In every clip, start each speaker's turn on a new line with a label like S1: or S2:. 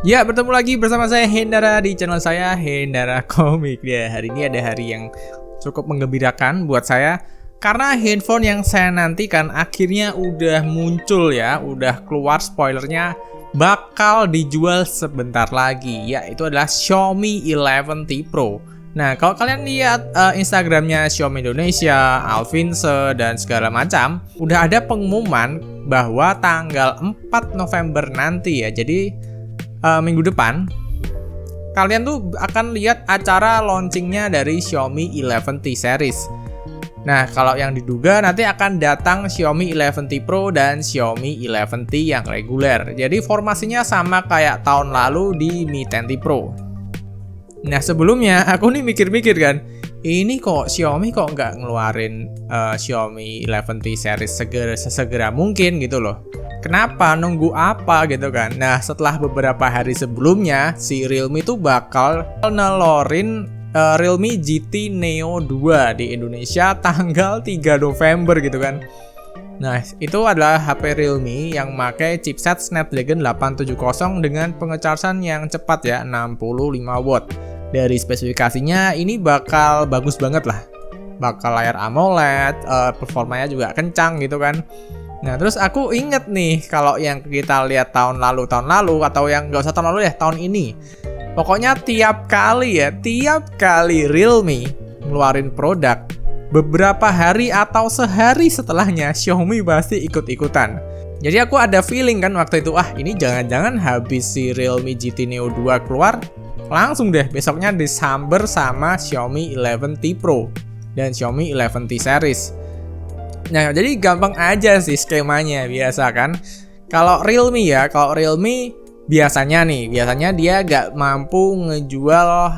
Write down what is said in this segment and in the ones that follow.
S1: Ya, bertemu lagi bersama saya Hendara di channel saya Hendara Komik. Ya, hari ini ada hari yang cukup menggembirakan buat saya karena handphone yang saya nantikan akhirnya udah muncul ya, udah keluar spoilernya, bakal dijual sebentar lagi. Ya, itu adalah Xiaomi 11T Pro. Nah, kalau kalian lihat Instagramnya Xiaomi Indonesia, Alvinse, dan segala macam, udah ada pengumuman bahwa tanggal 4 November nanti ya, jadi minggu depan kalian tuh akan lihat acara launchingnya dari Xiaomi 11T series. Nah, kalau yang diduga nanti akan datang Xiaomi 11T Pro dan Xiaomi 11T yang reguler. Jadi formasinya sama kayak tahun lalu di Mi 10T Pro. Nah, sebelumnya aku nih mikir-mikir kan, ini kok Xiaomi kok nggak ngeluarin Xiaomi 11T series sesegera mungkin gitu loh. Kenapa? Nunggu apa gitu kan? Nah, setelah beberapa hari sebelumnya, si Realme tuh bakal nelorin Realme GT Neo 2 di Indonesia tanggal 3 November gitu kan. Nah, itu adalah HP Realme yang pakai chipset Snapdragon 870 dengan pengecasan yang cepat ya, 65 watt. Dari spesifikasinya ini bakal bagus banget lah. Bakal layar AMOLED, performanya juga kencang gitu kan. Nah, terus aku inget nih kalau yang kita lihat tahun lalu atau yang nggak usah tahun lalu ya, tahun ini. Pokoknya tiap kali Realme ngeluarin produk, beberapa hari atau sehari setelahnya Xiaomi pasti ikut-ikutan. Jadi aku ada feeling kan waktu itu, ini jangan-jangan habis si Realme GT Neo 2 keluar, langsung deh besoknya disamber sama Xiaomi 11T Pro dan Xiaomi 11T series. Nah, jadi gampang aja sih skemanya biasa kan. Kalau Realme biasanya dia gak mampu ngejual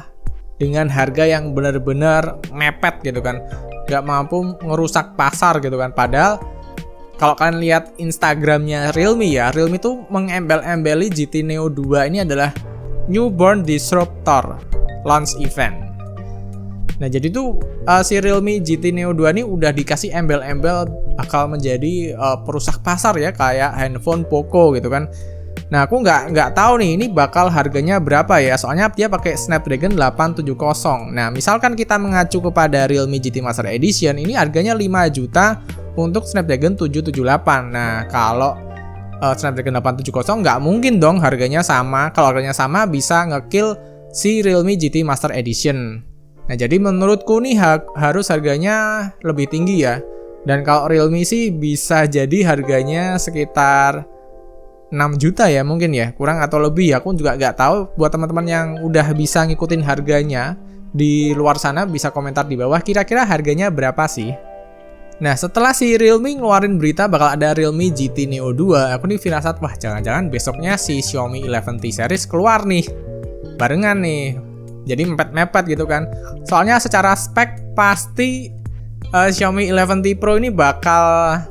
S1: dengan harga yang benar-benar mepet gitu kan. Gak mampu ngerusak pasar gitu kan. Padahal kalau kalian lihat Instagramnya Realme tuh mengembel-embeli GT Neo 2 ini adalah Newborn Disruptor Launch Event. Nah, jadi tuh si Realme GT Neo 2 ini udah dikasih embel-embel bakal menjadi perusak pasar ya, kayak handphone Poco gitu kan. Nah, aku nggak tahu nih ini bakal harganya berapa ya, soalnya dia pakai Snapdragon 870. Nah, misalkan kita mengacu kepada Realme GT Master Edition, ini harganya 5 juta untuk Snapdragon 778. Nah, kalau Snapdragon 870 nggak mungkin dong harganya sama. Kalau harganya sama bisa ngekill si Realme GT Master Edition. Nah, jadi menurutku nih harus harganya lebih tinggi ya. Dan kalau Realme sih bisa jadi harganya sekitar 6 juta ya mungkin ya, kurang atau lebih ya. Aku juga nggak tahu. Buat teman-teman yang udah bisa ngikutin harganya di luar sana bisa komentar di bawah kira-kira harganya berapa sih. Nah, setelah si Realme ngeluarin berita bakal ada Realme GT Neo 2, aku nih firasat, jangan-jangan besoknya si Xiaomi 11T series keluar nih. Barengan nih. Jadi mepet-mepet gitu kan. Soalnya secara spek pasti Xiaomi 11T Pro ini bakal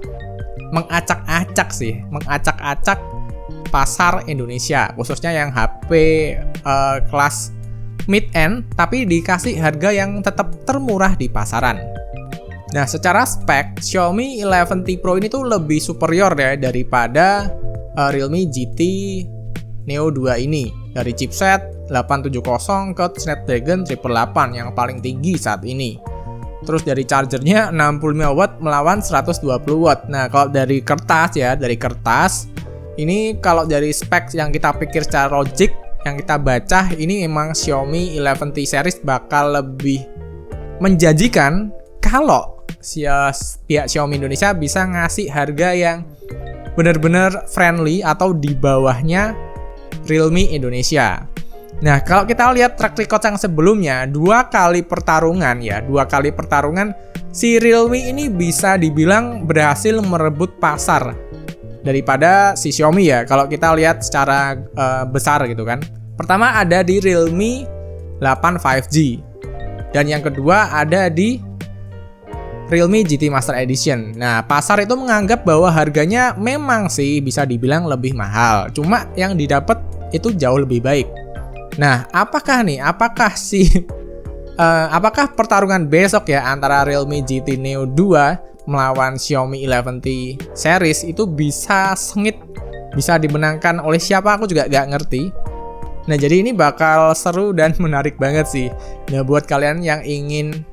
S1: mengacak-acak pasar Indonesia, khususnya yang HP kelas mid-end tapi dikasih harga yang tetap termurah di pasaran. Nah, secara spek Xiaomi 11T Pro ini tuh lebih superior ya daripada Realme GT Neo 2 ini. Dari chipset 870 ke Snapdragon 888 yang paling tinggi saat ini. Terus dari chargernya 65 watt melawan 120 watt. Nah, kalau dari kertas ini kalau dari spek yang kita pikir secara logik yang kita baca, ini emang Xiaomi 11T series bakal lebih menjanjikan kalau pihak Xiaomi Indonesia bisa ngasih harga yang benar-benar friendly atau di bawahnya Realme Indonesia. Nah, kalau kita lihat track record yang sebelumnya, dua kali pertarungan si Realme ini bisa dibilang berhasil merebut pasar daripada si Xiaomi ya. Kalau kita lihat secara besar gitu kan. Pertama ada di Realme 8 5G dan yang kedua ada di Realme GT Master Edition. Nah, pasar itu menganggap bahwa harganya memang sih bisa dibilang lebih mahal. Cuma yang didapat itu jauh lebih baik. Nah, apakah pertarungan besok ya antara Realme GT Neo 2 melawan Xiaomi 11T series itu bisa sengit, bisa dimenangkan oleh siapa aku juga gak ngerti. Nah, jadi ini bakal seru dan menarik banget sih. Nah, buat kalian yang ingin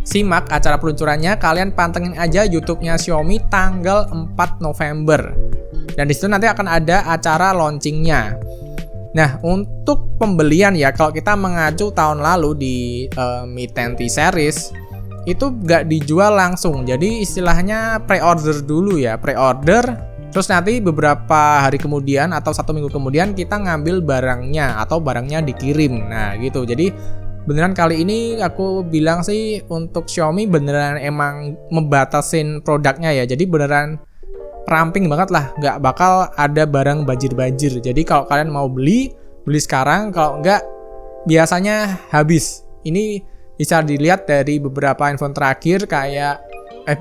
S1: simak acara peluncurannya, kalian pantengin aja YouTube-nya Xiaomi tanggal 4 November. Dan disitu nanti akan ada acara launchingnya. Nah, untuk pembelian ya, kalau kita mengacu tahun lalu di Mi 10T series, itu nggak dijual langsung. Jadi istilahnya pre-order dulu ya, pre-order. Terus nanti beberapa hari kemudian atau 1 minggu kemudian kita ngambil barangnya atau barangnya dikirim. Nah gitu, jadi beneran kali ini aku bilang sih untuk Xiaomi beneran emang membatasin produknya ya. Jadi beneran ramping banget lah, nggak bakal ada barang banjir-banjir. Jadi kalau kalian mau beli sekarang, kalau nggak biasanya habis. Ini bisa dilihat dari beberapa handphone terakhir kayak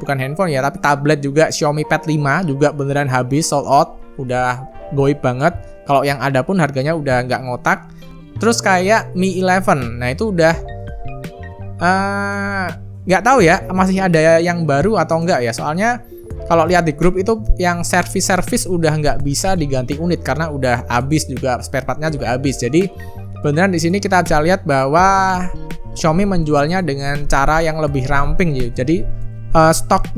S1: bukan handphone ya, tapi tablet juga, Xiaomi Pad 5 juga beneran habis, sold out, udah goib banget. Kalau yang ada pun harganya udah nggak ngotak. Terus kayak Mi 11, nah itu udah nggak tahu ya masih ada yang baru atau enggak ya. Soalnya kalau lihat di grup itu yang servis udah nggak bisa diganti unit karena udah habis juga, spare partnya juga habis. Jadi beneran di sini kita bisa lihat bahwa Xiaomi menjualnya dengan cara yang lebih ramping ya. Jadi stok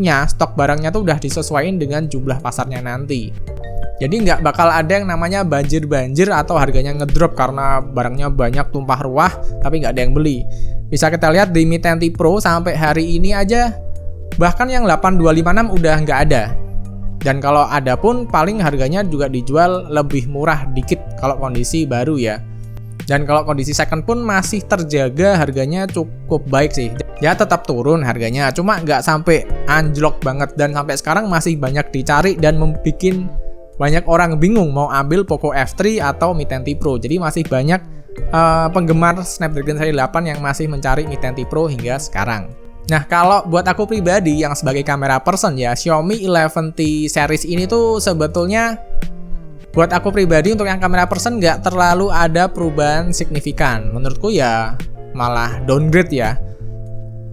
S1: barangnya tuh udah disesuaikan dengan jumlah pasarnya nanti. Jadi nggak bakal ada yang namanya banjir-banjir atau harganya ngedrop karena barangnya banyak tumpah ruah tapi nggak ada yang beli. Bisa kita lihat di Mi 10T Pro sampai hari ini aja bahkan yang 8256 udah nggak ada. Dan kalau ada pun paling harganya juga dijual lebih murah dikit kalau kondisi baru ya. Dan kalau kondisi second pun masih terjaga harganya cukup baik sih. Ya tetap turun harganya, cuma nggak sampai anjlok banget. Dan sampai sekarang masih banyak dicari dan membuat banyak orang bingung mau ambil Poco F3 atau Mi 10T Pro. Jadi masih banyak penggemar Snapdragon seri 8 yang masih mencari Mi 10T Pro hingga sekarang. Nah, kalau buat aku pribadi yang sebagai kamera person ya, Xiaomi 11T series ini tuh sebetulnya buat aku pribadi untuk yang kamera person nggak terlalu ada perubahan signifikan. Menurutku ya malah downgrade ya.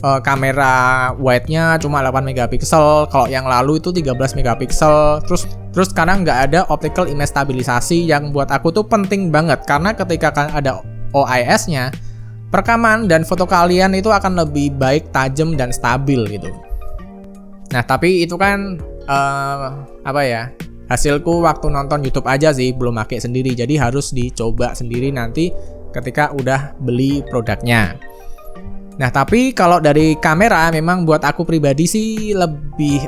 S1: Kamera wide-nya cuma 8 megapiksel, kalau yang lalu itu 13 megapiksel. Terus sekarang nggak ada optical image stabilisasi yang buat aku tuh penting banget karena ketika ada OIS-nya, perekaman dan foto kalian itu akan lebih baik, tajam dan stabil gitu. Nah, tapi itu kan hasilku waktu nonton YouTube aja sih, belum pakai sendiri. Jadi harus dicoba sendiri nanti ketika udah beli produknya. Nah, tapi kalau dari kamera memang buat aku pribadi sih lebih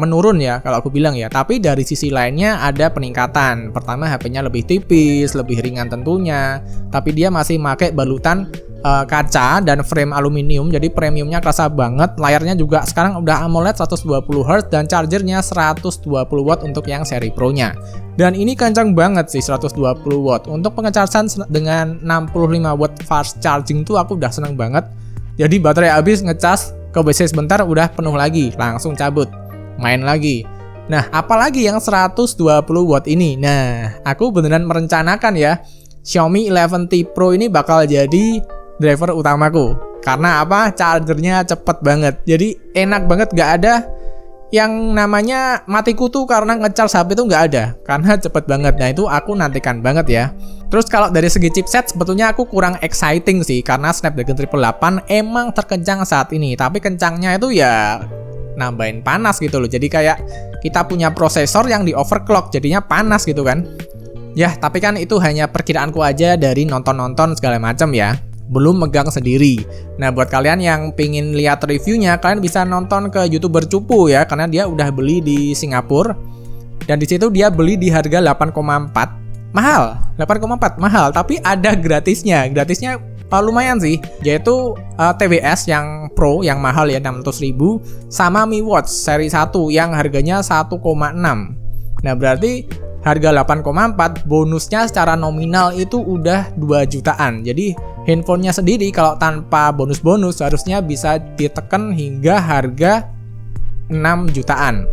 S1: menurun ya kalau aku bilang ya. Tapi dari sisi lainnya ada peningkatan. Pertama, HP-nya lebih tipis, lebih ringan tentunya, tapi dia masih pakai balutan kaca dan frame aluminium, jadi premiumnya kerasa banget. Layarnya juga sekarang udah AMOLED 120Hz dan chargernya 120 watt untuk yang seri Pro-nya. Dan ini kencang banget sih 120 watt. Untuk pengecasan dengan 65 watt fast charging tuh aku udah seneng banget. Jadi baterai habis ngecas, ke WC sebentar udah penuh lagi, langsung cabut, main lagi. Nah, apalagi yang 120 watt ini. Nah, aku beneran merencanakan ya, Xiaomi 11T Pro ini bakal jadi driver utamaku. Karena apa? Chargernya cepet banget. Jadi enak banget, gak ada yang namanya mati kutu karena ngecharge HP itu nggak ada, karena cepet banget. Nah, itu aku nantikan banget ya. Terus kalau dari segi chipset sebetulnya aku kurang exciting sih, karena Snapdragon 888 emang terkencang saat ini, tapi kencangnya itu ya nambahin panas gitu loh. Jadi kayak kita punya prosesor yang di overclock, jadinya panas gitu kan. Ya, tapi kan itu hanya perkiraanku aja dari nonton-nonton segala macam ya, belum megang sendiri. Nah, buat kalian yang pingin lihat reviewnya, kalian bisa nonton ke YouTuber Cupu ya, karena dia udah beli di Singapura. Dan di situ dia beli di harga 8,4. Mahal, 8,4 mahal, tapi ada gratisnya. Gratisnya lumayan sih, yaitu TWS yang Pro yang mahal ya 600.000, sama Mi Watch seri 1 yang harganya 1,6. Nah, berarti harga 8,4, bonusnya secara nominal itu udah 2 jutaan. Jadi handphonenya sendiri kalau tanpa bonus-bonus harusnya bisa ditekan hingga harga 6 jutaan.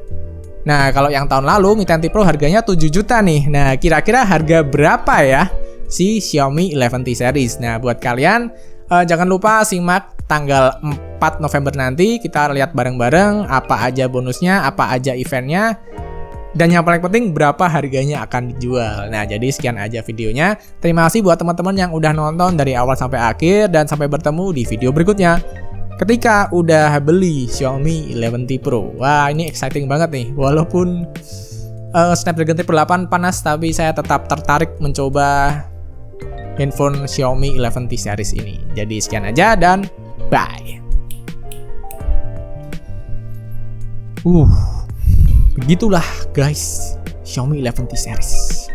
S1: Nah, kalau yang tahun lalu Mi 10T Pro harganya 7 juta nih. Nah, kira-kira harga berapa ya si Xiaomi 11T series? Nah, buat kalian jangan lupa simak tanggal 4 November nanti. Kita lihat bareng-bareng apa aja bonusnya, apa aja eventnya. Dan yang paling penting berapa harganya akan dijual. Nah, jadi sekian aja videonya. Terima kasih buat teman-teman yang udah nonton dari awal sampai akhir, dan sampai bertemu di video berikutnya. Ketika udah beli Xiaomi 11T Pro. Wah, ini exciting banget nih. Walaupun Snapdragon 8 panas, tapi saya tetap tertarik mencoba handphone Xiaomi 11T series ini. Jadi sekian aja dan bye. Begitulah guys, Xiaomi 11T series.